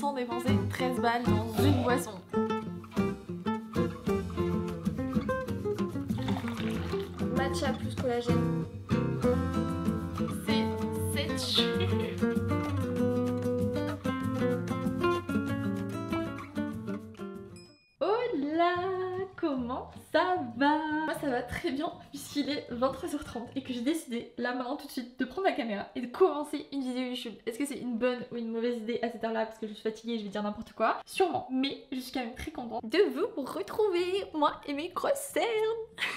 sans dépenser 13 balles dans une boisson. Matcha plus collagène. C'est chou. Hola, comment ça va? Moi ça va très bien puisqu'il est 23h30 et que j'ai décidé là maintenant tout de suite de prendre ma caméra et de commencer une vidéo YouTube. Est-ce que c'est une bonne ou une mauvaise idée à cette heure-là parce que je suis fatiguée et je vais dire n'importe quoi? Sûrement, mais je suis quand même très contente de vous retrouver, moi et mes grosses cernes.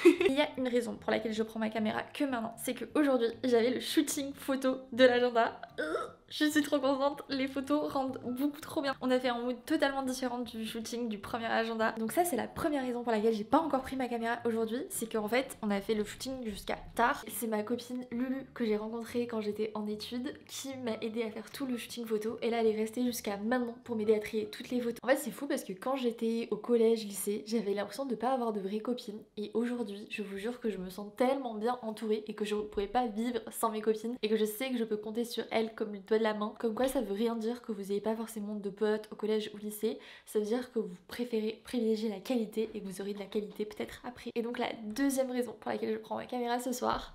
Il y a une raison pour laquelle je prends ma caméra que maintenant, c'est qu'aujourd'hui j'avais le shooting photo de l'agenda. Je suis trop contente, les photos rendent beaucoup trop bien. On a fait un mood totalement différent du shooting du premier agenda. Donc ça c'est la première raison pour laquelle j'ai pas encore pris ma caméra aujourd'hui. C'est qu'en fait on a fait le shooting jusqu'à tard. C'est ma copine Lulu que j'ai rencontrée quand j'étais en études qui m'a aidé à faire tout le shooting photo. Et là elle est restée jusqu'à maintenant pour m'aider à trier toutes les photos. En fait c'est fou parce que quand j'étais au collège, lycée, j'avais l'impression de pas avoir de vraies copines. Et aujourd'hui je vous jure que je me sens tellement bien entourée et que je ne pourrais pas vivre sans mes copines. Et que je sais que je peux compter sur elles comme le doigt de la main. Comme quoi ça veut rien dire que vous n'ayez pas forcément de potes au collège ou lycée, ça veut dire que vous préférez privilégier la qualité et que vous aurez de la qualité peut-être après. Et donc la deuxième raison pour laquelle je prends ma caméra ce soir,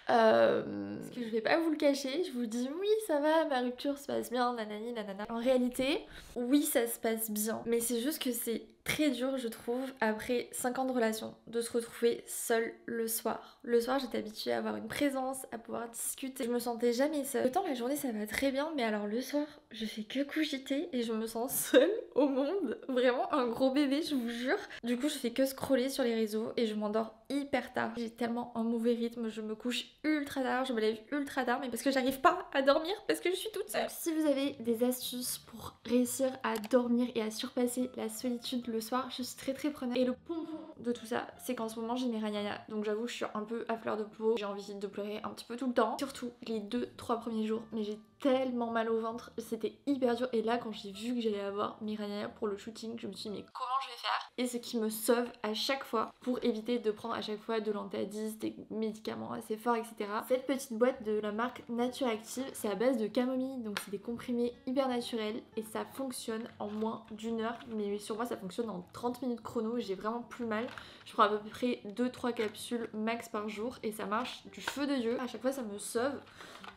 parce que je vais pas vous le cacher, je vous dis oui ça va, ma rupture se passe bien, nanani nanana. En réalité, oui ça se passe bien, mais c'est juste que c'est très dur je trouve, après 5 ans de relation, de se retrouver seule le soir. Le soir j'étais habituée à avoir une présence, à pouvoir discuter, je me sentais jamais seule. Autant la journée ça va très bien, mais alors le soir je fais que cogiter et je me sens seule au monde. Vraiment un gros bébé je vous jure. Du coup je fais que scroller sur les réseaux et je m'endors hyper tard. J'ai tellement un mauvais rythme, je me couche ultra tard, je me lève ultra tard, mais parce que j'arrive pas à dormir, parce que je suis toute seule. Donc, si vous avez des astuces pour réussir à dormir et à surpasser la solitude le soir, je suis très preneuse. Et le pompon de tout ça, c'est qu'en ce moment j'ai mes ragnagnas, donc j'avoue je suis un peu à fleur de peau, j'ai envie de pleurer un petit peu tout le temps, surtout les 2-3 premiers jours, mais j'ai tellement mal au ventre, c'était hyper dur. Et là quand j'ai vu que j'allais avoir mes ragnagnas pour le shooting, je me suis dit mais comment je vais faire? Et ce qui me sauve à chaque fois pour éviter de prendre à chaque fois de l'antiadis, des médicaments assez forts, etc. Cette petite boîte de la marque Nature Active, c'est à base de camomille, donc c'est des comprimés hyper naturels et ça fonctionne en moins d'1 heure, mais sur moi ça fonctionne en 30 minutes chrono et j'ai vraiment plus mal. Je prends à peu près 2-3 capsules max par jour et ça marche du feu de Dieu. À chaque fois ça me sauve.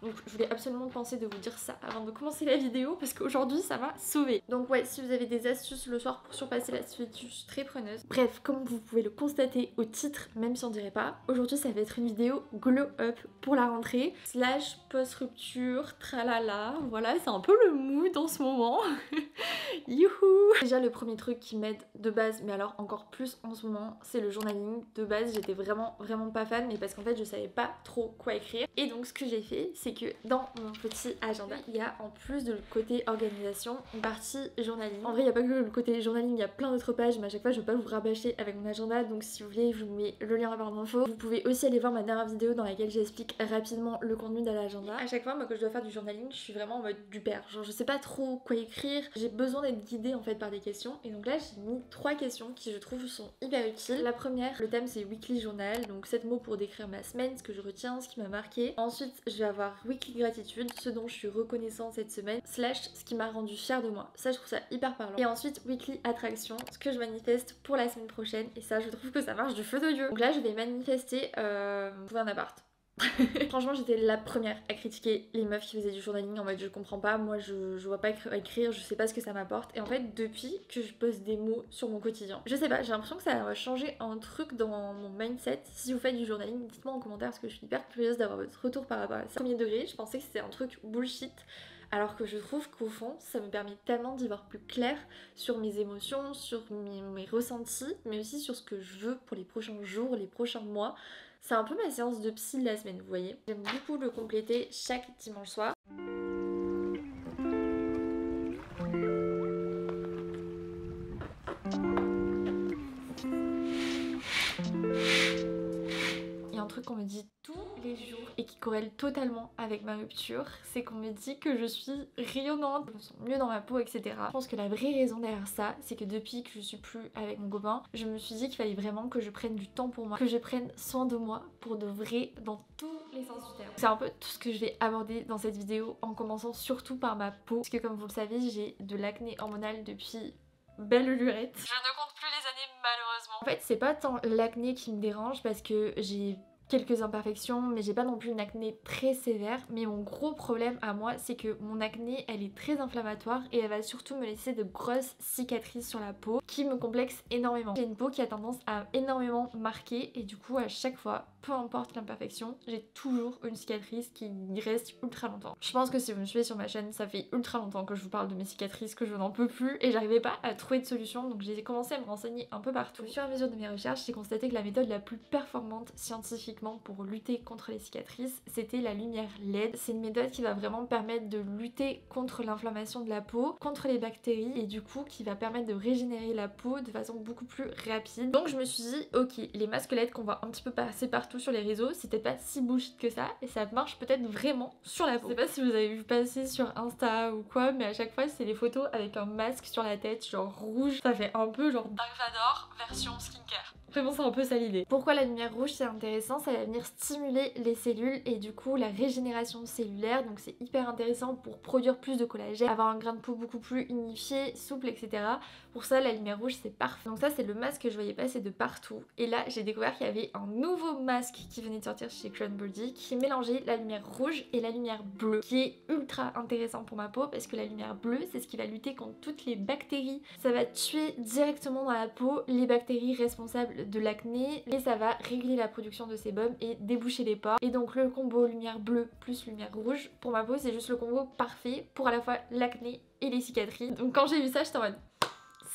Donc je voulais absolument penser de vous dire ça avant de commencer la vidéo parce qu'aujourd'hui ça m'a sauvée. Donc ouais, si vous avez des astuces le soir pour surpasser la solitude, je suis très preneuse. Bref, comme vous pouvez le constater au titre, même si on dirait pas, aujourd'hui ça va être une vidéo glow up pour la rentrée slash post-rupture, tralala. Voilà, c'est un peu le mood en ce moment. Youhou! Déjà le premier truc qui m'aide de base, mais alors encore plus en ce moment, c'est le journaling. De base j'étais vraiment pas fan, mais parce qu'en fait je savais pas trop quoi écrire. Et donc ce que j'ai fait, c'est que dans mon petit agenda, il y a en plus de le côté organisation, une partie journaling. En vrai il n'y a pas que le côté journaling, il y a plein d'autres pages, mais à chaque fois je veux pas vous rabâcher avec mon agenda, donc si vous voulez je vous mets le lien en barre d'infos. Vous pouvez aussi aller voir ma dernière vidéo dans laquelle j'explique rapidement le contenu de l'agenda. À chaque fois moi que je dois faire du journaling, je suis vraiment en mode du père, genre je sais pas trop quoi écrire, j'ai besoin d'être guidée en fait par des questions, et donc là j'ai mis 3 questions qui je trouve sont hyper utiles. La première, le thème c'est weekly journal, donc 7 mots pour décrire ma semaine, ce que je retiens, ce qui m'a marqué. Ensuite je vais avoir weekly gratitude, ce dont je suis reconnaissant cette semaine, slash ce qui m'a rendu fière de moi. Ça je trouve ça hyper parlant. Et ensuite weekly attraction, ce que je manifeste pour la semaine prochaine, et ça je trouve que ça marche du feu de Dieu. Donc là je vais manifester trouver un appart. Franchement j'étais la première à critiquer les meufs qui faisaient du journaling en mode je comprends pas, moi je vois pas écrire, je sais pas ce que ça m'apporte. Et en fait depuis que je pose des mots sur mon quotidien, je sais pas, j'ai l'impression que ça va changer un truc dans mon mindset. Si vous faites du journaling, dites-moi en commentaire parce que je suis hyper curieuse d'avoir votre retour par rapport à ça. Premier degré, je pensais que c'était un truc bullshit, alors que je trouve qu'au fond ça me permet tellement d'y voir plus clair sur mes émotions, sur mes ressentis, mais aussi sur ce que je veux pour les prochains jours, les prochains mois. C'est un peu ma séance de psy de la semaine, vous voyez. J'aime beaucoup le compléter chaque dimanche soir. Il y a un truc qu'on me dit tout les jours et qui corrèle totalement avec ma rupture, c'est qu'on me dit que je suis rayonnante, je me sens mieux dans ma peau, etc. Je pense que la vraie raison derrière ça, c'est que depuis que je suis plus avec mon copain, je me suis dit qu'il fallait vraiment que je prenne du temps pour moi, que je prenne soin de moi pour de vrai dans tous les sens du terme. C'est un peu tout ce que je vais aborder dans cette vidéo en commençant surtout par ma peau, parce que comme vous le savez, j'ai de l'acné hormonal depuis belle lurette. Je ne compte plus les années malheureusement. En fait, c'est pas tant l'acné qui me dérange parce que j'ai quelques imperfections, mais j'ai pas non plus une acné très sévère. Mais mon gros problème à moi, c'est que mon acné, elle est très inflammatoire et elle va surtout me laisser de grosses cicatrices sur la peau qui me complexent énormément. J'ai une peau qui a tendance à énormément marquer et du coup à chaque fois, peu importe l'imperfection, j'ai toujours une cicatrice qui reste ultra longtemps. Je pense que si vous me suivez sur ma chaîne, ça fait ultra longtemps que je vous parle de mes cicatrices, que je n'en peux plus et j'arrivais pas à trouver de solution, donc j'ai commencé à me renseigner un peu partout. Au fur et à mesure de mes recherches, j'ai constaté que la méthode la plus performante scientifiquement pour lutter contre les cicatrices, c'était la lumière LED. C'est une méthode qui va vraiment permettre de lutter contre l'inflammation de la peau, contre les bactéries et du coup qui va permettre de régénérer la peau de façon beaucoup plus rapide. Donc je me suis dit ok, les masques LED qu'on voit un petit peu passer partout sur les réseaux, c'est peut-être pas si bullshit que ça et ça marche peut-être vraiment sur la peau. Je sais pas si vous avez vu passer sur Insta ou quoi, mais à chaque fois c'est les photos avec un masque sur la tête genre rouge. Ça fait un peu genre Dark Vador version skincare. Vraiment c'est un peu ça l'idée. Pourquoi la lumière rouge c'est intéressant? Ça va venir stimuler les cellules et du coup la régénération cellulaire, donc c'est hyper intéressant pour produire plus de collagène, avoir un grain de peau beaucoup plus unifié, souple, etc. Pour ça la lumière rouge c'est parfait. Donc ça c'est le masque que je voyais passer de partout et là j'ai découvert qu'il y avait un nouveau masque qui venait de sortir chez Current Body qui mélangeait la lumière rouge et la lumière bleue, qui est ultra intéressant pour ma peau parce que la lumière bleue c'est ce qui va lutter contre toutes les bactéries. Ça va tuer directement dans la peau les bactéries responsables de l'acné et ça va réguler la production de sébum et déboucher les pores. Et donc le combo lumière bleue plus lumière rouge pour ma peau c'est juste le combo parfait pour à la fois l'acné et les cicatrices. Donc quand j'ai vu ça j'étais en mode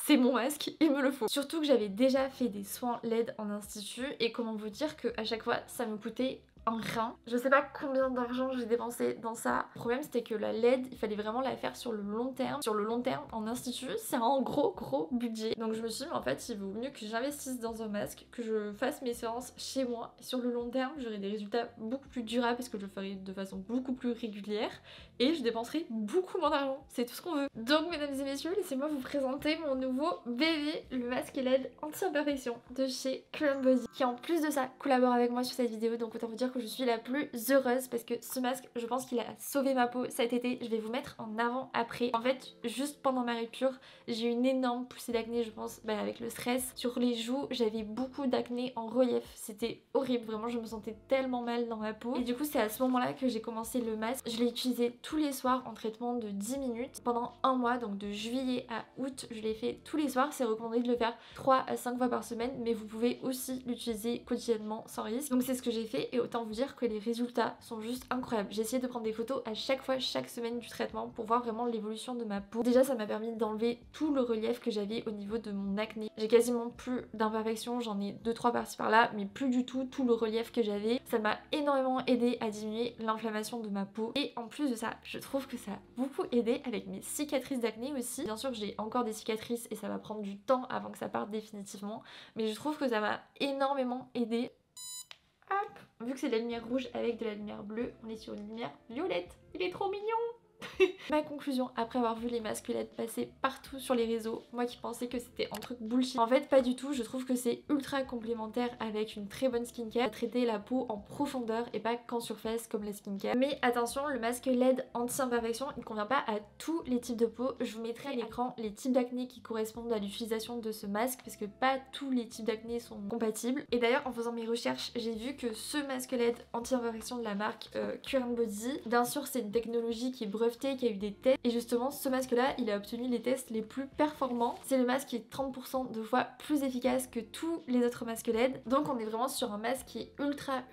c'est mon masque, il me le faut. Surtout que j'avais déjà fait des soins LED en institut et comment vous dire que à chaque fois ça me coûtait un rein. Je sais pas combien d'argent j'ai dépensé dans ça. Le problème c'était que la LED, il fallait vraiment la faire sur le long terme. Sur le long terme, en institut, c'est un gros budget. Donc je me suis dit, mais en fait, il vaut mieux que j'investisse dans un masque, que je fasse mes séances chez moi. Et sur le long terme, j'aurai des résultats beaucoup plus durables parce que je le ferai de façon beaucoup plus régulière. Et je dépenserai beaucoup moins d'argent. C'est tout ce qu'on veut. Donc mesdames et messieurs, laissez-moi vous présenter mon nouveau bébé, le masque LED anti-imperfection de chez Current Body, qui en plus de ça collabore avec moi sur cette vidéo. Donc autant vous dire que je suis la plus heureuse parce que ce masque, je pense qu'il a sauvé ma peau cet été. Je vais vous mettre en avant après. En fait, juste pendant ma rupture, j'ai eu une énorme poussée d'acné, je pense, avec le stress. Sur les joues, j'avais beaucoup d'acné en relief. C'était horrible, vraiment, je me sentais tellement mal dans ma peau. Et du coup, c'est à ce moment-là que j'ai commencé le masque. Je l'ai utilisé tous les soirs en traitement de 10 minutes pendant un mois, donc de juillet à août, je l'ai fait tous les soirs. C'est recommandé de le faire 3 à 5 fois par semaine, mais vous pouvez aussi l'utiliser quotidiennement sans risque. Donc c'est ce que j'ai fait et autant vous dire que les résultats sont juste incroyables. J'ai essayé de prendre des photos à chaque fois, chaque semaine du traitement pour voir vraiment l'évolution de ma peau. Déjà ça m'a permis d'enlever tout le relief que j'avais au niveau de mon acné. J'ai quasiment plus d'imperfections, j'en ai 2-3 par-ci par-là, mais plus du tout le relief que j'avais. Ça m'a énormément aidé à diminuer l'inflammation de ma peau et en plus de ça, je trouve que ça a beaucoup aidé avec mes cicatrices d'acné aussi. Bien sûr j'ai encore des cicatrices et ça va prendre du temps avant que ça parte définitivement, mais je trouve que ça m'a énormément aidé. Hop. Vu que c'est de la lumière rouge avec de la lumière bleue, on est sur une lumière violette. Il est trop mignon. Ma conclusion après avoir vu les masques LED passer partout sur les réseaux, moi qui pensais que c'était un truc bullshit, en fait pas du tout. Je trouve que c'est ultra complémentaire avec une très bonne skincare, traiter la peau en profondeur et pas qu'en surface comme la skincare. Mais attention, le masque LED anti-imperfection il ne convient pas à tous les types de peau. Je vous mettrai à l'écran les types d'acné qui correspondent à l'utilisation de ce masque parce que pas tous les types d'acné sont compatibles. Et d'ailleurs en faisant mes recherches j'ai vu que ce masque LED anti-imperfection de la marque Current Body, bien sûr c'est une technologie qui est brevetée, qui a eu des tests et justement ce masque là il a obtenu les tests les plus performants. C'est le masque qui est 30% de fois plus efficace que tous les autres masques LED, donc on est vraiment sur un masque qui est ultra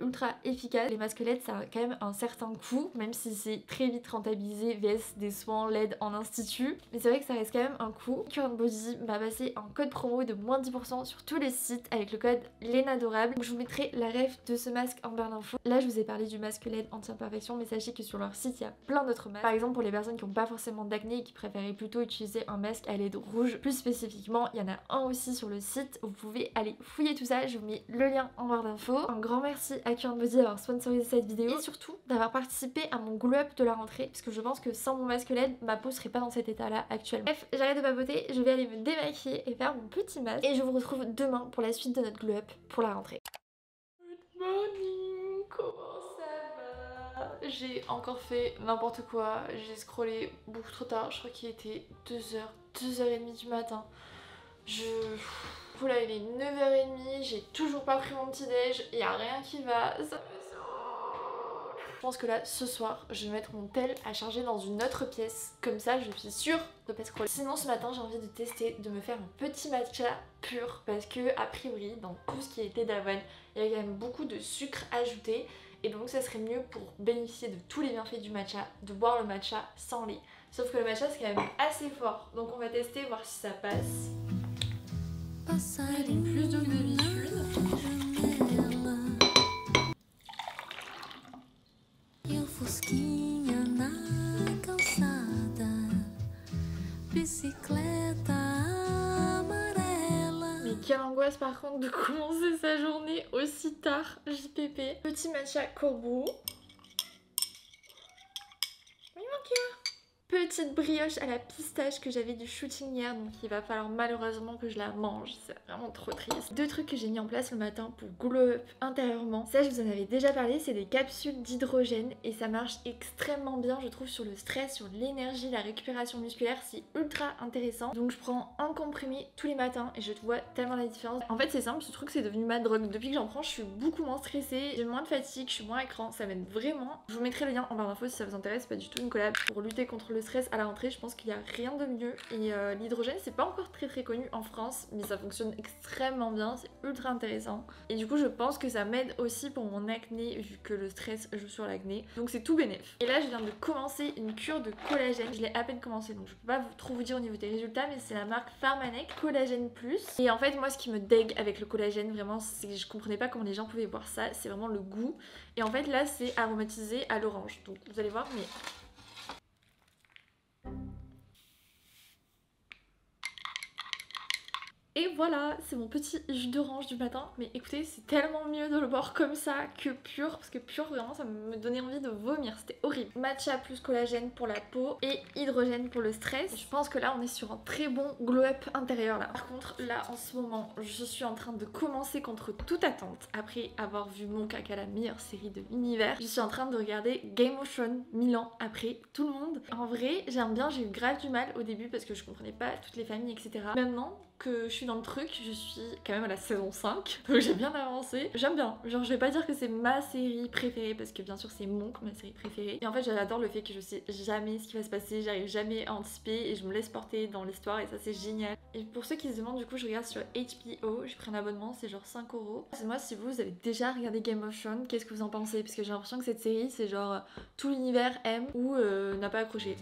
efficace. Les masques LED ça a quand même un certain coût, même si c'est très vite rentabilisé vs des soins LED en institut, mais c'est vrai que ça reste quand même un coût. Current Body m'a passé un code promo de moins 10% sur tous les sites avec le code LENADORABLE. Donc je vous mettrai la ref de ce masque en barre d'infos. Là je vous ai parlé du masque LED anti-imperfection, mais sachez que sur leur site il y a plein d'autres masques. Par exemple exemple pour les personnes qui n'ont pas forcément d'acné et qui préféraient plutôt utiliser un masque à l'aide rouge, plus spécifiquement, il y en a un aussi sur le site. Vous pouvez aller fouiller tout ça, je vous mets le lien en barre d'infos. Un grand merci à Current Body d'avoir sponsorisé cette vidéo et surtout d'avoir participé à mon glow up de la rentrée, parce que je pense que sans mon masque LED, ma peau serait pas dans cet état là actuellement. Bref, j'arrête de papoter, je vais aller me démaquiller et faire mon petit masque et je vous retrouve demain pour la suite de notre glow up pour la rentrée. Good morning, comment ça va? J'ai encore fait n'importe quoi, j'ai scrollé beaucoup trop tard, je crois qu'il était 2h, 2h30 du matin. Là il est 9h30, j'ai toujours pas pris mon petit déj, il y a rien qui va, ça me saoule. Je pense que là ce soir je vais mettre mon tel à charger dans une autre pièce, comme ça je suis sûre de pas scroller. Sinon ce matin j'ai envie de tester de me faire un petit matcha pur, parce que a priori dans tout ce qui est thé d'avoine il y a quand même beaucoup de sucre ajouté, et donc ça serait mieux pour bénéficier de tous les bienfaits du matcha, de boire le matcha sans lait. Sauf que le matcha c'est quand même assez fort, donc on va tester, voir si ça passe. Il y a plus d'eau que d'habitude. Mais quelle angoisse par contre de commencer sa journée aussi tard, JPP. Petit matcha Corbeau. Petite brioche à la pistache que j'avais du shooting hier, donc il va falloir malheureusement que je la mange, c'est vraiment trop triste. Deux trucs que j'ai mis en place le matin pour glow up intérieurement, ça je vous en avais déjà parlé, c'est des capsules d'hydrogène et ça marche extrêmement bien je trouve sur le stress, sur l'énergie, la récupération musculaire, c'est ultra intéressant. Donc je prends un comprimé tous les matins et je vois tellement la différence. En fait c'est simple, ce truc c'est devenu ma drogue, depuis que j'en prends je suis beaucoup moins stressée, j'ai moins de fatigue, je suis moins à écran, ça m'aide vraiment. Je vous mettrai le lien en barre d'infos si ça vous intéresse, c'est pas du tout une collab. Pour lutter contre le stress à la rentrée, je pense qu'il n'y a rien de mieux. Et l'hydrogène c'est pas encore très connu en France, mais ça fonctionne extrêmement bien, c'est ultra intéressant. Et du coup je pense que ça m'aide aussi pour mon acné, vu que le stress joue sur l'acné. Donc c'est tout bénef. Et là je viens de commencer une cure de collagène, je l'ai à peine commencé donc je peux pas trop vous dire au niveau des résultats, mais c'est la marque Pharmanex Collagène Plus. Et en fait moi ce qui me dégue avec le collagène vraiment, c'est que je comprenais pas comment les gens pouvaient boire ça, c'est vraiment le goût. Et en fait là c'est aromatisé à l'orange, donc vous allez voir, mais et voilà, c'est mon petit jus d'orange du matin. Mais écoutez, c'est tellement mieux de le boire comme ça que pur, parce que pur, vraiment, ça me donnait envie de vomir. C'était horrible. Matcha plus collagène pour la peau et hydrogène pour le stress. Je pense que là, on est sur un très bon glow-up intérieur là. Par contre, là, en ce moment, je suis en train de commencer contre toute attente. Après avoir vu Mon Caca, la meilleure série de l'univers, je suis en train de regarder Game of Thrones 1000 ans après tout le monde. En vrai, j'aime bien, j'ai eu grave du mal au début parce que je comprenais pas toutes les familles, etc. Maintenant que je suis dans le truc, je suis quand même à la saison 5, donc j'ai bien avancé. J'aime bien, genre je vais pas dire que c'est ma série préférée parce que bien sûr c'est ma série préférée. Et en fait j'adore le fait que je sais jamais ce qui va se passer, j'arrive jamais à anticiper et je me laisse porter dans l'histoire et ça c'est génial. Et pour ceux qui se demandent, du coup je regarde sur HBO, j'ai pris un abonnement, c'est genre 5 €. Moi si vous avez déjà regardé Game of Thrones, qu'est-ce que vous en pensez? Parce que j'ai l'impression que cette série c'est genre tout l'univers aime ou n'a pas accroché.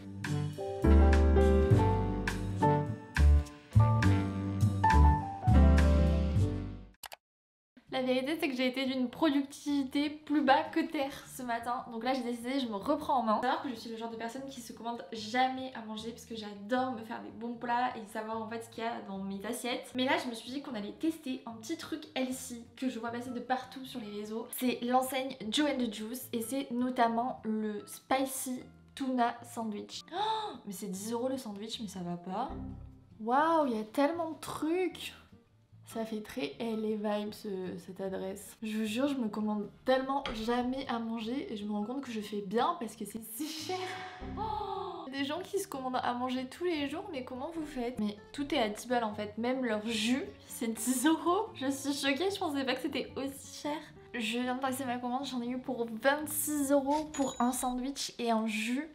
La vérité c'est que j'ai été d'une productivité plus bas que terre ce matin. Donc là j'ai décidé, je me reprends en main. Faut savoir que je suis le genre de personne qui se commande jamais à manger parce que j'adore me faire des bons plats et savoir en fait ce qu'il y a dans mes assiettes. Mais là je me suis dit qu'on allait tester un petit truc healthy que je vois passer de partout sur les réseaux. C'est l'enseigne Joe & the Juice et c'est notamment le Spicy Tuna Sandwich. Oh, mais c'est 10 € le sandwich, mais ça va pas. Waouh, il y a tellement de trucs. Ça fait très LA vibes cette adresse. Je vous jure, je me commande tellement jamais à manger et je me rends compte que je fais bien parce que c'est si cher. Oh, il y a des gens qui se commandent à manger tous les jours, mais comment vous faites? Mais tout est à 10 balles en fait, même leur jus c'est 10 €. Je suis choquée, je pensais pas que c'était aussi cher. Je viens de passer ma commande, j'en ai eu pour 26 € pour un sandwich et un jus.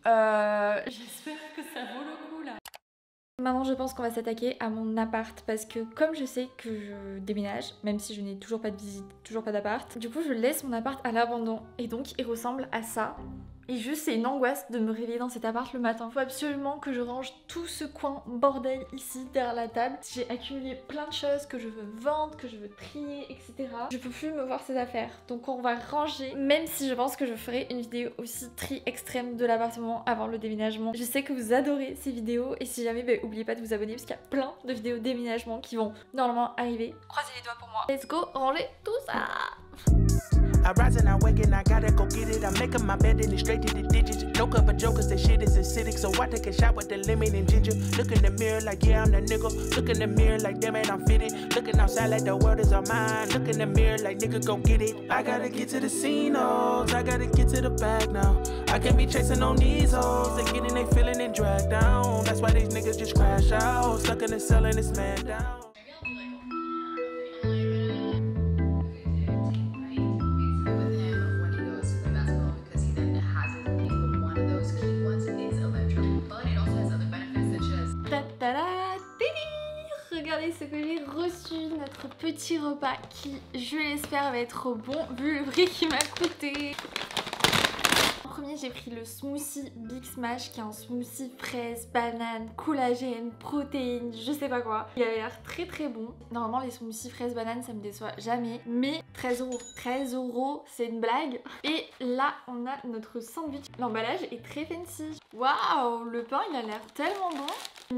J'espère que ça vaut le coup là. Maintenant je pense qu'on va s'attaquer à mon appart parce que comme je sais que je déménage, même si je n'ai toujours pas de visite, toujours pas d'appart, du coup je laisse mon appart à l'abandon et donc il ressemble à ça. Et juste c'est une angoisse de me réveiller dans cet appart le matin. Faut absolument que je range tout ce coin bordel ici derrière la table. J'ai accumulé plein de choses que je veux vendre, que je veux trier, etc. Je peux plus me voir ces affaires. Donc on va ranger, même si je pense que je ferai une vidéo aussi tri extrême de l'appartement avant le déménagement. Je sais que vous adorez ces vidéos et si jamais, bah, n'oubliez pas de vous abonner parce qu'il y a plein de vidéos déménagement qui vont normalement arriver. Croisez les doigts pour moi. Let's go ranger tout ça. I rise and I wake and I gotta go get it. I'm making my bed and it's straight to the digits. No cup of jokers, that shit is acidic. So I take a shot with the lemon and ginger. Look in the mirror like, yeah, I'm the nigga. Look in the mirror like, damn it, I'm fitted. Looking outside like the world is all mine. Look in the mirror like, nigga, go get it. I gotta get to the scene, oh, I gotta get to the bag now. I can't be chasing on these hoes. They getting they feeling and dragged down. That's why these niggas just crash out. Stuck in the cell and this man down. Regardez ce que j'ai reçu, notre petit repas qui, je l'espère, va être bon vu le prix qu'il m'a coûté. En premier, j'ai pris le smoothie Big Smash qui est un smoothie fraise, banane, collagène, protéines, je sais pas quoi. Il a l'air très très bon. Normalement, les smoothies fraises, banane, ça me déçoit jamais. Mais 13 €. 13 €, c'est une blague. Et là, on a notre sandwich. L'emballage est très fancy. Waouh, le pain, il a l'air tellement bon.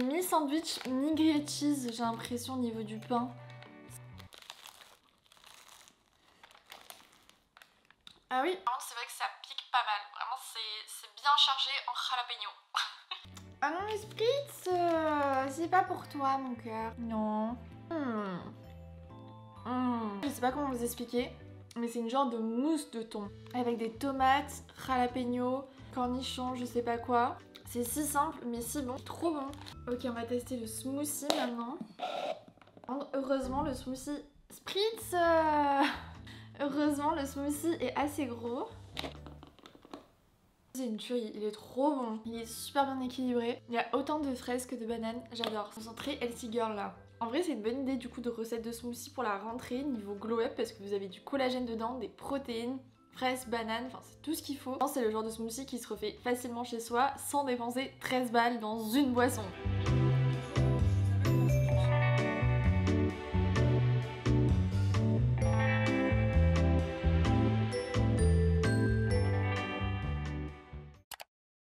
Mi-sandwich, mi-grilled cheese, j'ai l'impression au niveau du pain. Ah oui, par contre c'est vrai que ça pique pas mal. Vraiment c'est bien chargé en jalapeno. Ah non, les spritz, c'est pas pour toi mon cœur. Non. Je sais pas comment vous expliquer, mais c'est une genre de mousse de thon. Avec des tomates, jalapeno, cornichons, je sais pas quoi. C'est si simple mais si bon, trop bon. Ok, on va tester le smoothie maintenant. Heureusement le smoothie spritz, heureusement le smoothie est assez gros. C'est une tuerie, il est trop bon. Il est super bien équilibré. Il y a autant de fraises que de bananes, j'adore. Je me sens très healthy girl là. En vrai c'est une bonne idée du coup de recette de smoothie pour la rentrée niveau glow up parce que vous avez du collagène dedans, des protéines, fraises, bananes, enfin c'est tout ce qu'il faut. C'est le genre de smoothie qui se refait facilement chez soi sans dépenser 13 balles dans une boisson.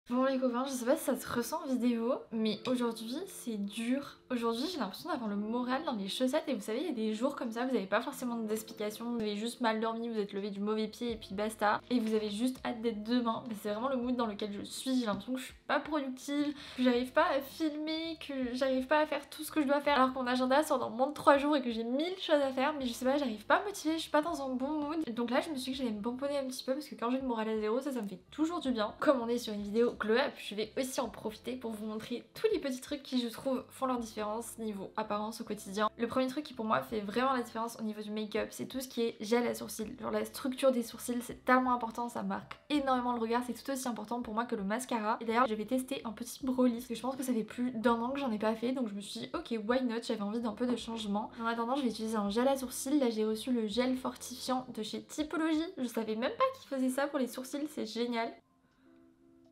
Bon les copains, je sais pas si ça se ressent en vidéo, mais aujourd'hui c'est dur. Aujourd'hui j'ai l'impression d'avoir le moral dans les chaussettes et vous savez il y a des jours comme ça, vous n'avez pas forcément d'explication, vous avez juste mal dormi, vous êtes levé du mauvais pied et puis basta. Et vous avez juste hâte d'être demain. C'est vraiment le mood dans lequel je suis, j'ai l'impression que je suis pas productive, que j'arrive pas à filmer, que j'arrive pas à faire tout ce que je dois faire alors que mon agenda sort dans moins de 3 jours et que j'ai 1000 choses à faire. Mais je sais pas, j'arrive pas à me motiver, je suis pas dans un bon mood. Et donc là je me suis dit que j'allais me pomponner un petit peu parce que quand j'ai le moral à zéro, ça me fait toujours du bien. Comme on est sur une vidéo glow up, je vais aussi en profiter pour vous montrer tous les petits trucs qui je trouve font leur différence niveau apparence au quotidien. Le premier truc qui pour moi fait vraiment la différence au niveau du make-up, c'est tout ce qui est gel à sourcils. Genre la structure des sourcils, c'est tellement important, ça marque énormément le regard, c'est tout aussi important pour moi que le mascara. Et d'ailleurs je vais tester un petit Broly parce que je pense que ça fait plus d'1 an que j'en ai pas fait, donc je me suis dit ok why not, j'avais envie d'un peu de changement. En attendant je vais utiliser un gel à sourcils. Là j'ai reçu le gel fortifiant de chez Typologie, je savais même pas qu'ils faisaient ça pour les sourcils, c'est génial.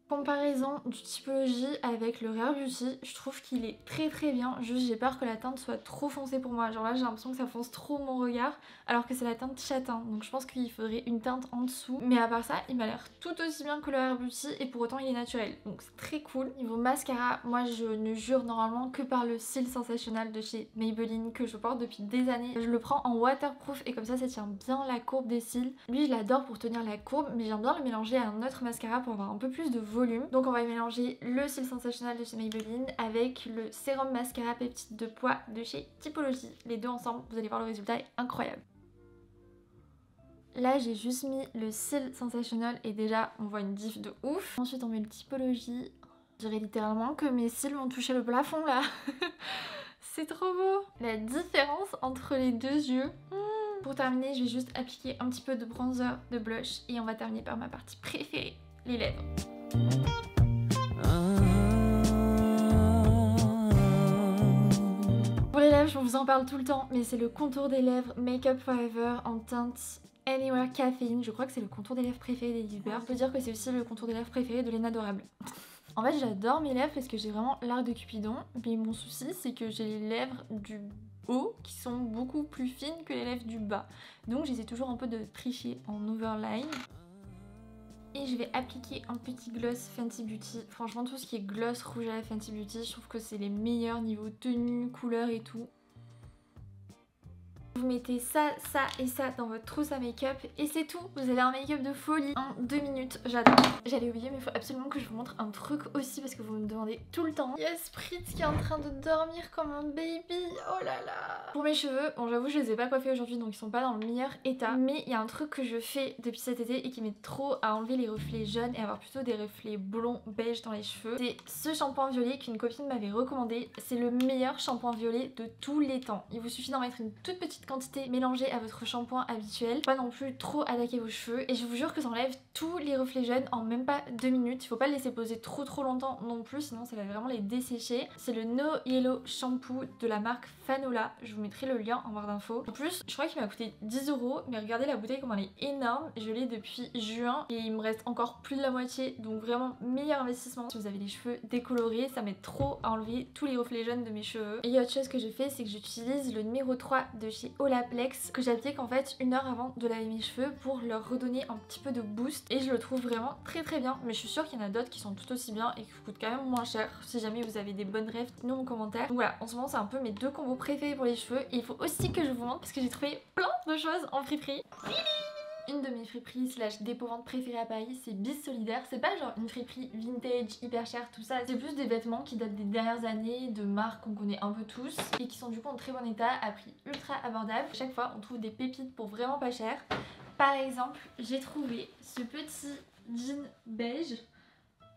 Comparaison du Typologie avec le Rare Beauty, je trouve qu'il est très très bien, juste j'ai peur que la teinte soit trop foncée pour moi, genre là j'ai l'impression que ça fonce trop mon regard alors que c'est la teinte châtain, donc je pense qu'il faudrait une teinte en dessous, mais à part ça il m'a l'air tout aussi bien que le Rare Beauty et pour autant il est naturel, donc c'est très cool. Niveau mascara, moi je ne jure normalement que par le Seal Sensational de chez Maybelline que je porte depuis des années. Je le prends en waterproof et comme ça tient bien la courbe des cils. Lui je l'adore pour tenir la courbe mais j'aime bien le mélanger à un autre mascara pour avoir un peu plus de volume. Donc on va mélanger le Seal Sensational de chez Maybelline avec le sérum mascara peptide de poids de chez Typologie. Les deux ensemble, vous allez voir le résultat est incroyable. Là j'ai juste mis le Seal Sensational et déjà on voit une diff de ouf. Ensuite on met le Typologie. Je dirais littéralement que mes cils vont toucher le plafond là. C'est trop beau. La différence entre les deux yeux. Pour terminer je vais juste appliquer un petit peu de bronzer, de blush et on va terminer par ma partie préférée, les lèvres. Pour les lèvres, je vous en parle tout le temps, mais c'est le contour des lèvres Make Up Forever en teinte Anywhere Caffeine, je crois que c'est le contour des lèvres préféré des Bieber. On peut dire que c'est aussi le contour des lèvres préféré de Lena Adorable. En fait j'adore mes lèvres parce que j'ai vraiment l'arc de Cupidon, mais mon souci c'est que j'ai les lèvres du haut qui sont beaucoup plus fines que les lèvres du bas. Donc j'essaie toujours un peu de tricher en overline. Et je vais appliquer un petit gloss Fenty Beauty. Franchement tout ce qui est gloss rouge à la Fenty Beauty, je trouve que c'est les meilleurs niveau tenue, couleur et tout. Vous mettez ça, ça et ça dans votre trousse à make-up et c'est tout. Vous avez un make-up de folie en 2 minutes. J'adore. J'allais oublier mais il faut absolument que je vous montre un truc aussi parce que vous me demandez tout le temps. Il y a Spritz qui est en train de dormir comme un baby. Oh là là. Pour mes cheveux, bon j'avoue je les ai pas coiffés aujourd'hui donc ils sont pas dans le meilleur état. Mais il y a un truc que je fais depuis cet été et qui m'aide trop à enlever les reflets jaunes et avoir plutôt des reflets blonds beige dans les cheveux. C'est ce shampoing violet qu'une copine m'avait recommandé. C'est le meilleur shampoing violet de tous les temps. Il vous suffit d'en mettre une toute petite quantité mélangée à votre shampoing habituel, pas non plus trop attaquer vos cheveux et je vous jure que ça enlève tous les reflets jaunes en même pas 2 minutes. Il faut pas le laisser poser trop longtemps non plus sinon ça va vraiment les dessécher. C'est le No Yellow Shampoo de la marque Fanola, je vous mettrai le lien en barre d'infos. En plus je crois qu'il m'a coûté 10 € mais regardez la bouteille comme elle est énorme, je l'ai depuis juin et il me reste encore plus de la moitié donc vraiment meilleur investissement. Si vous avez les cheveux décolorés ça m'aide trop à enlever tous les reflets jaunes de mes cheveux. Et autre chose que je fais c'est que j'utilise le numéro 3 de chez Olaplex que j'applique en fait 1 heure avant de laver mes cheveux pour leur redonner un petit peu de boost et je le trouve vraiment très bien, mais je suis sûre qu'il y en a d'autres qui sont tout aussi bien et qui coûtent quand même moins cher. Si jamais vous avez des bonnes rêves, dites-nous en commentaire. Donc voilà, en ce moment c'est un peu mes 2 combos préférés pour les cheveux et il faut aussi que je vous montre parce que j'ai trouvé plein de choses en friperie. Une de mes friperies slash dépôt-vente préférées à Paris, c'est Bis Solidaire. C'est pas genre une friperie vintage hyper chère tout ça, c'est plus des vêtements qui datent des dernières années, de marques qu'on connaît un peu tous et qui sont du coup en très bon état à prix ultra abordable. Chaque fois on trouve des pépites pour vraiment pas cher. Par exemple j'ai trouvé ce petit jean beige.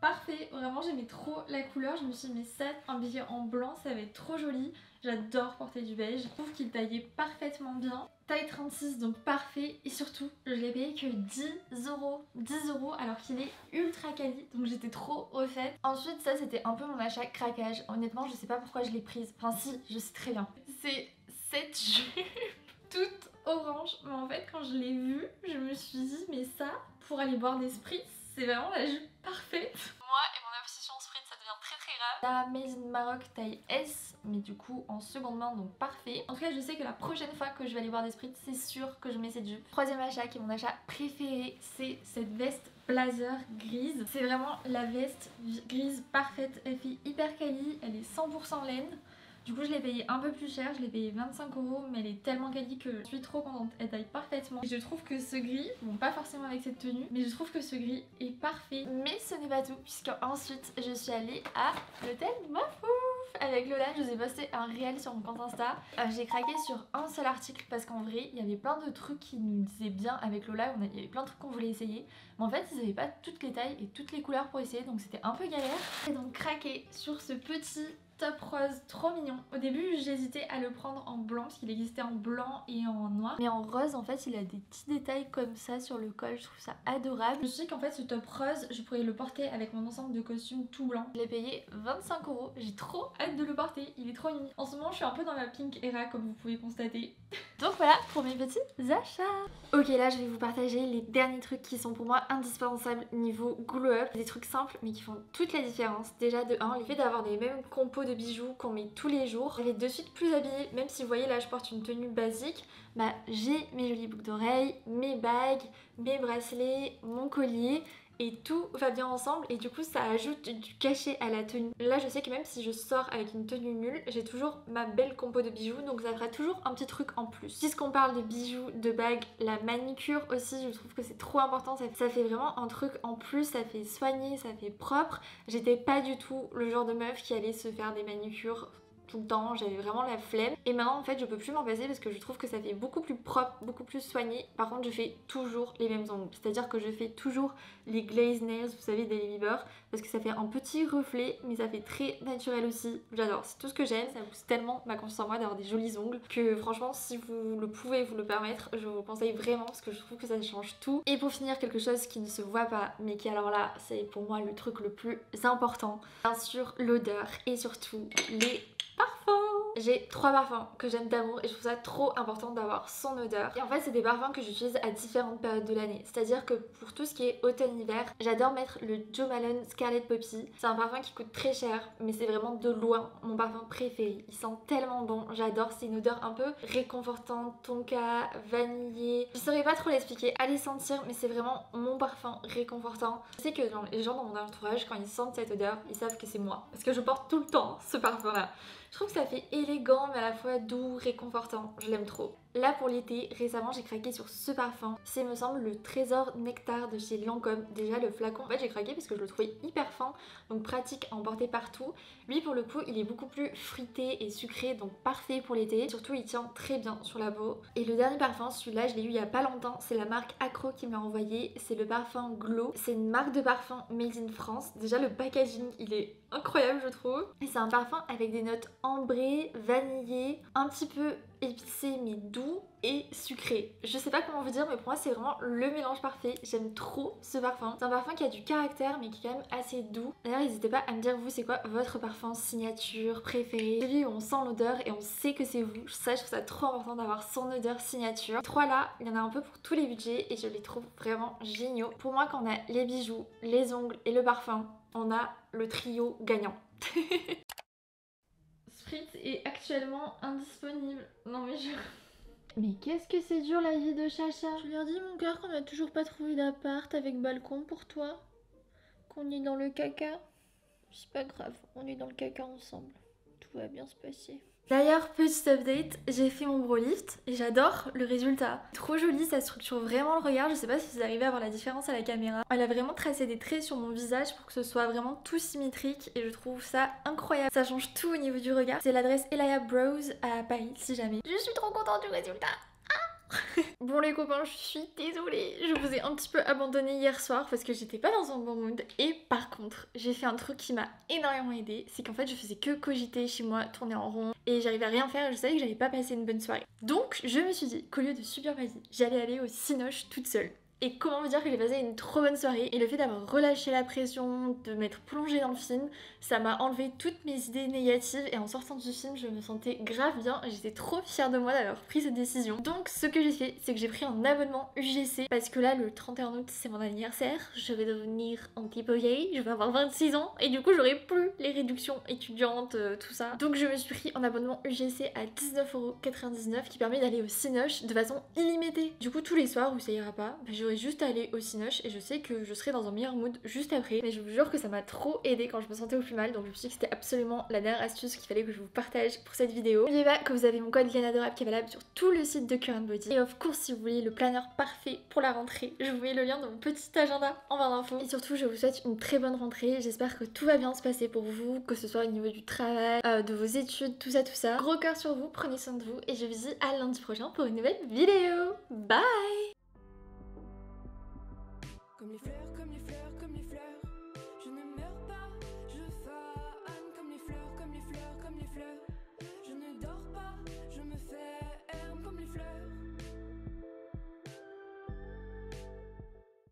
Parfait, vraiment j'aimais trop la couleur, je me suis dit mais ça, habillé en blanc ça va être trop joli. J'adore porter du beige, je trouve qu'il taillait parfaitement bien. Taille 36 donc parfait et surtout je l'ai payé que 10 €. 10 € alors qu'il est ultra quali donc j'étais trop refaite. Ensuite ça c'était un peu mon achat craquage, honnêtement je sais pas pourquoi je l'ai prise, enfin si je sais très bien. C'est cette jupe toute orange mais en fait quand je l'ai vue je me suis dit mais ça pour aller boire des spritz c'est vraiment la jupe parfaite. Moi et mon obsession spritz ça devient très grave. La Made in Maroc taille S mais du coup en seconde main donc parfait. En tout cas je sais que la prochaine fois que je vais aller boire des spritz c'est sûr que je mets cette jupe. Troisième achat qui est mon achat préféré, c'est cette veste blazer grise. C'est vraiment la veste grise parfaite, elle fait hyper quali, elle est 100% laine. Du coup je l'ai payée un peu plus cher, je l'ai payée 25 € mais elle est tellement quali que je suis trop contente, elle taille parfaitement. Et je trouve que ce gris, bon pas forcément avec cette tenue, mais je trouve que ce gris est parfait. Mais ce n'est pas tout puisque ensuite je suis allée à l'hôtel Mafouf. Avec Lola, je vous ai posté un réel sur mon compte Insta. J'ai craqué sur un seul article parce qu'en vrai, il y avait plein de trucs qui nous disaient bien avec Lola. Il y avait plein de trucs qu'on voulait essayer. Mais en fait, ils n'avaient pas toutes les tailles et toutes les couleurs pour essayer. Donc c'était un peu galère. J'ai donc craqué sur ce petit top rose trop mignon. Au début j'hésitais à le prendre en blanc parce qu'il existait en blanc et en noir, mais en rose en fait il a des petits détails comme ça sur le col, je trouve ça adorable. Je me suis dit qu'en fait ce top rose je pourrais le porter avec mon ensemble de costumes tout blanc. Je l'ai payé 25 €, j'ai trop hâte de le porter, il est trop mignon. En ce moment je suis un peu dans la pink era comme vous pouvez constater. Donc voilà pour mes petits achats. Ok là je vais vous partager les derniers trucs qui sont pour moi indispensables niveau glow up. Des trucs simples mais qui font toute la différence. Déjà de 1, le fait d'avoir les mêmes compos de bijoux qu'on met tous les jours. Je vais de suite plus habillée, même si vous voyez là je porte une tenue basique, bah j'ai mes jolies boucles d'oreilles, mes bagues, mes bracelets, mon collier et tout va bien ensemble et du coup ça ajoute du cachet à la tenue. Là je sais que même si je sors avec une tenue nulle, j'ai toujours ma belle compo de bijoux donc ça fera toujours un petit truc en plus. Puisqu'on parle de bijoux, de bagues, la manicure aussi je trouve que c'est trop important, ça fait vraiment un truc en plus, ça fait soigner, ça fait propre. J'étais pas du tout le genre de meuf qui allait se faire des manicures tout le temps, j'avais vraiment la flemme et maintenant en fait je peux plus m'en passer parce que je trouve que ça fait beaucoup plus propre, beaucoup plus soigné. Par contre je fais toujours les mêmes ongles, c'est à dire que je fais toujours les glazed nails, vous savez, des Bieber, parce que ça fait un petit reflet mais ça fait très naturel aussi. J'adore, c'est tout ce que j'aime, ça booste tellement ma confiance en moi d'avoir des jolis ongles que franchement si vous le pouvez vous le permettre, je vous le conseille vraiment parce que je trouve que ça change tout. Et pour finir quelque chose qui ne se voit pas mais qui alors là c'est pour moi le truc le plus important, bien sûr l'odeur et surtout les parfum. j'ai 3 parfums que j'aime d'amour et je trouve ça trop important d'avoir son odeur. Et en fait c'est des parfums que j'utilise à différentes périodes de l'année. C'est-à-dire que pour tout ce qui est automne-hiver, j'adore mettre le Jo Malone Scarlet Poppy. C'est un parfum qui coûte très cher mais c'est vraiment de loin mon parfum préféré. Il sent tellement bon, j'adore, c'est une odeur un peu réconfortante, tonka, vanillé. Je saurais pas trop l'expliquer, allez sentir, mais c'est vraiment mon parfum réconfortant. Je sais que les gens dans mon entourage, quand ils sentent cette odeur, ils savent que c'est moi. Parce que je porte tout le temps ce parfum là. Je trouve que ça fait élégant mais à la fois doux, réconfortant, je l'aime trop. Là pour l'été, récemment j'ai craqué sur ce parfum. C'est me semble le Trésor Nectar de chez Lancôme. Déjà le flacon, en fait j'ai craqué parce que je le trouvais hyper fin, donc pratique à emporter partout. Lui pour le coup il est beaucoup plus fruité et sucré, donc parfait pour l'été. Surtout il tient très bien sur la peau. Et le dernier parfum, celui-là je l'ai eu il y a pas longtemps, c'est la marque Acro qui m'a envoyé. C'est le parfum Glow. C'est une marque de parfum made in France. Déjà le packaging il est incroyable je trouve. Et c'est un parfum avec des notes ambré, vanillé, un petit peu épicé mais doux et sucré. Je sais pas comment vous dire mais pour moi c'est vraiment le mélange parfait. J'aime trop ce parfum. C'est un parfum qui a du caractère mais qui est quand même assez doux. D'ailleurs n'hésitez pas à me dire vous c'est quoi votre parfum signature préféré. Celui où on sent l'odeur et on sait que c'est vous. Ça je trouve ça trop important d'avoir son odeur signature. Les 3 là, il y en a un peu pour tous les budgets et je les trouve vraiment géniaux. Pour moi quand on a les bijoux, les ongles et le parfum, on a le trio gagnant. Spritz est actuellement indisponible. Non mais je... Mais qu'est-ce que c'est dur la vie de Chacha. Je lui ai dit mon cœur qu'on a toujours pas trouvé d'appart avec balcon pour toi. Qu'on est dans le caca. C'est pas grave, on est dans le caca ensemble. Tout va bien se passer. D'ailleurs, petit update, j'ai fait mon brow lift et j'adore le résultat. Trop joli, ça structure vraiment le regard. Je sais pas si vous arrivez à voir la différence à la caméra. Elle a vraiment tracé des traits sur mon visage pour que ce soit vraiment tout symétrique et je trouve ça incroyable. Ça change tout au niveau du regard. C'est l'adresse Elaya Brows à Paris si jamais. Je suis trop contente du résultat. Bon les copains, je suis désolée, je vous ai un petit peu abandonné hier soir parce que j'étais pas dans un bon mood. Et par contre, j'ai fait un truc qui m'a énormément aidé, c'est qu'en fait je faisais que cogiter chez moi, tourner en rond et j'arrivais à rien faire et je savais que j'allais pas passer une bonne soirée. Donc je me suis dit qu'au lieu de subir ma vie, j'allais aller au Cinoche toute seule. Et comment vous dire que j'ai passé une trop bonne soirée et le fait d'avoir relâché la pression, de m'être plongée dans le film, ça m'a enlevé toutes mes idées négatives et en sortant du film je me sentais grave bien et j'étais trop fière de moi d'avoir pris cette décision. Donc ce que j'ai fait c'est que j'ai pris un abonnement UGC parce que là le 31 août c'est mon anniversaire, je vais devenir anti-boyée, je vais avoir 26 ans et du coup j'aurai plus les réductions étudiantes, tout ça. Donc je me suis pris un abonnement UGC à 19,99€ qui permet d'aller au Cinoche de façon illimitée. Du coup tous les soirs où ça ira pas, j'aurais juste aller au Cinoche et je sais que je serai dans un meilleur mood juste après. Mais je vous jure que ça m'a trop aidé quand je me sentais au plus mal, donc je me suis dit que c'était absolument la dernière astuce qu'il fallait que je vous partage pour cette vidéo. N'oubliez pas que vous avez mon code Lianadorable qui est valable sur tout le site de Current Body. Et of course si vous voulez le planeur parfait pour la rentrée, je vous mets le lien dans mon petit agenda en barre d'infos. Et surtout je vous souhaite une très bonne rentrée, j'espère que tout va bien se passer pour vous, que ce soit au niveau du travail, de vos études, tout ça. Gros cœur sur vous, prenez soin de vous et je vous dis à lundi prochain pour une nouvelle vidéo. Bye. Comme les fleurs, comme les fleurs.